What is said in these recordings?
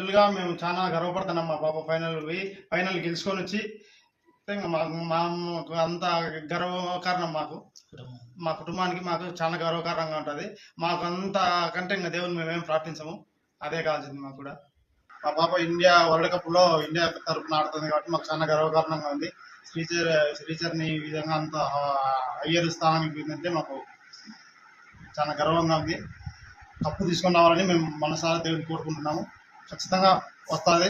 తల్లిదండ్రులుగా మేము చాలా గర్వపడుతున్నాం. మా పాప ఫైనల్ గెలుచుకొనొచ్చి ఇంగ మాకు అంత గర్వకారణం మాకు. మా కుటుంబానికి మాకు చాలా గర్వకారణంగా ఉంటది. మాకు అంత కంటే ఇంగ దేవుడిని మేమేం ప్రార్థించము. అదే కావాల్సింది మాకు కూడా. మా పాప వరల్డ్ కప్‌లో ఇండియా తరపున ఆడుతుంది కాబట్టి మాకు చాలా గర్వకారణంగా ఉంది. శ్రీచర్‌ని ఈ విధంగా అంత హయ్యర్ స్థానానికి పోయిందంటే మాకు చాలా గర్వంగా ఉంది. కప్పు తీసుకొని రావాలని మేము మనసారా దేవుడిని కోరుకుంటున్నాము. ఖచ్చితంగా వస్తది.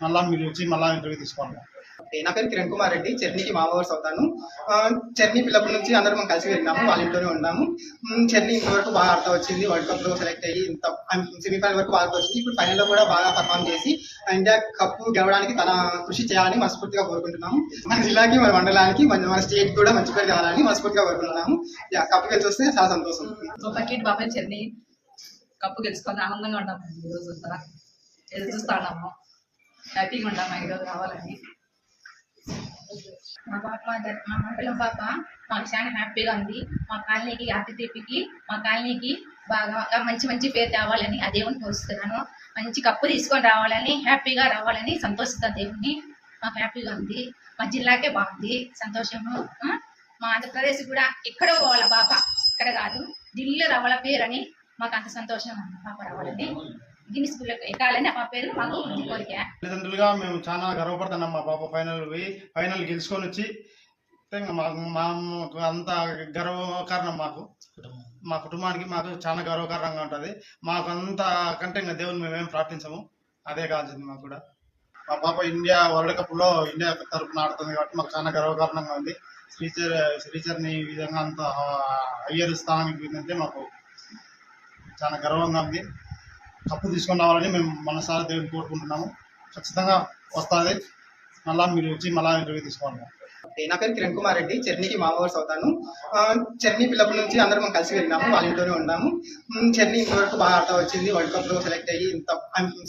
మళ్ళా మీరు వచ్చి మళ్ళా ఇంటర్వ్యూ తీసుకోండి. నా పేరు కిరణ్ కుమార్ రెడ్డి. చర్నికి మామవర్స్ అవుతాను. చర్ని పిల్లప్పటి నుంచి అందరం మనం కలిసి వెళ్ళినాము, వాళ్ళ ఇంట్లోనే ఉన్నాము. చర్ని ఇంతవరకు బాగా ఆడుతూ వచ్చింది. వరల్డ్ కప్ లో సెలెక్ట్ అయ్యి సెమీఫైనల్ వరకు ఆడుతూ వచ్చింది. ఇప్పుడు ఫైనల్ లో కూడా బాగా పర్ఫామ్ చేసి ఇండియా కప్పు గెలవడానికి తన కృషి చేయాలని మనస్ఫూర్తిగా కోరుకుంటున్నాము. మన జిల్లాకి, మన మండలానికి, మన స్టేట్ కూడా మంచి పేరు కావాలని మనస్ఫూర్తిగా కోరుకుంటున్నాము. కప్పు గెలిచి వస్తే చాలా సంతోషం. బాబాయ్ చర్ని కప్పు గెలుచుకొని ఆనందంగా ఉన్నాము. ఈరోజు ఎదురు చూస్తున్నాము, హ్యాపీగా ఉన్నాము ఈరోజు రావాలని. మా మండలం పాప మాకు చాలా హ్యాపీగా ఉంది. మా కాలనీకి అతిథికి మా కాలనీకి బాగా మంచి పేరు తేవాలని ఆ దేవుని కోరుస్తున్నాను. మంచి కప్పు తీసుకొని రావాలని, హ్యాపీగా రావాలని సంతోషిస్తాను దేవుని. మాకు హ్యాపీగా ఉంది. మా జిల్లాకే బాగుంది, సంతోషము. మా ఆంధ్రప్రదేశ్ కూడా ఎక్కడో పోవాల పాప, ఇక్కడ కాదు, ఢిల్లీలో రావాల పేరు అని మాకు అంత సంతోషం ఉంది. పాప రావాలని, గిన్ని స్కూల్లో ఎక్కాలని మా పేరు మాకు కోరిక. తల్లిదండ్రులుగా మేము చాలా గర్వపడుతున్నాం. మా పాప ఫైనల్ గెలుచుకొనొచ్చి ఇంగ మాకు అంత గర్వకారణం మాకు. మా కుటుంబానికి మాకు చాలా గర్వకారణంగా ఉంటది. మాకు అంత కంటే ఇంగ దేవుడిని మేమేం ప్రార్థించము. అదే కావాల్సింది మాకు కూడా. మా పాప వరల్డ్ కప్‌లో ఇండియా తరపున ఆడుతుంది కాబట్టి మాకు చాలా గర్వకారణంగా ఉంది. శ్రీచర్‌ని ఈ విధంగా అంత హయ్యర్ స్థానానికి పోయిందంటే మాకు చాలా గర్వంగా ఉంది. కప్పు తీసుకొని రావాలని మేము మనసారా దేవుడిని కోరుకుంటున్నాము. ఖచ్చితంగా వస్తది. మళ్ళా మీరు వచ్చి మళ్ళా ఇంటర్వ్యూ తీసుకోండి. నా పేరు కిరణ్ కుమార్ రెడ్డి. చర్నికి మామవర్స్ అవుతాను. చర్ని పిల్లప్పటి నుంచి అందరం మనం కలిసి వెళ్ళినాము, వాళ్ళ ఇంట్లోనే ఉన్నాము. చర్ని ఇంతవరకు బాగా ఆడుతూ వచ్చింది. వరల్డ్ కప్ లో సెలెక్ట్ అయ్యి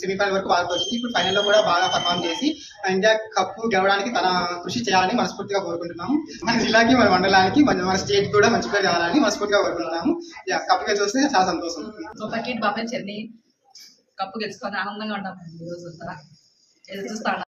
సెమీఫైనల్ వరకు ఆడుతూ వచ్చింది. ఇప్పుడు ఫైనల్ లో కూడా బాగా పర్ఫామ్ చేసి ఇండియా కప్పు గెలవడానికి తన కృషి చేయాలని మనస్ఫూర్తిగా కోరుకుంటున్నాము. మన జిల్లాకి, మన మండలానికి, మన స్టేట్ కూడా మంచి పేరు కావాలని మనస్ఫూర్తిగా కోరుకుంటున్నాము. కప్పు గెలిచి వస్తే చాలా సంతోషం. బాబాయ్ చర్ని కప్పు గెలుచుకొని ఆనందంగా ఉన్నాము. ఈరోజు ఎదురు చూస్తాను.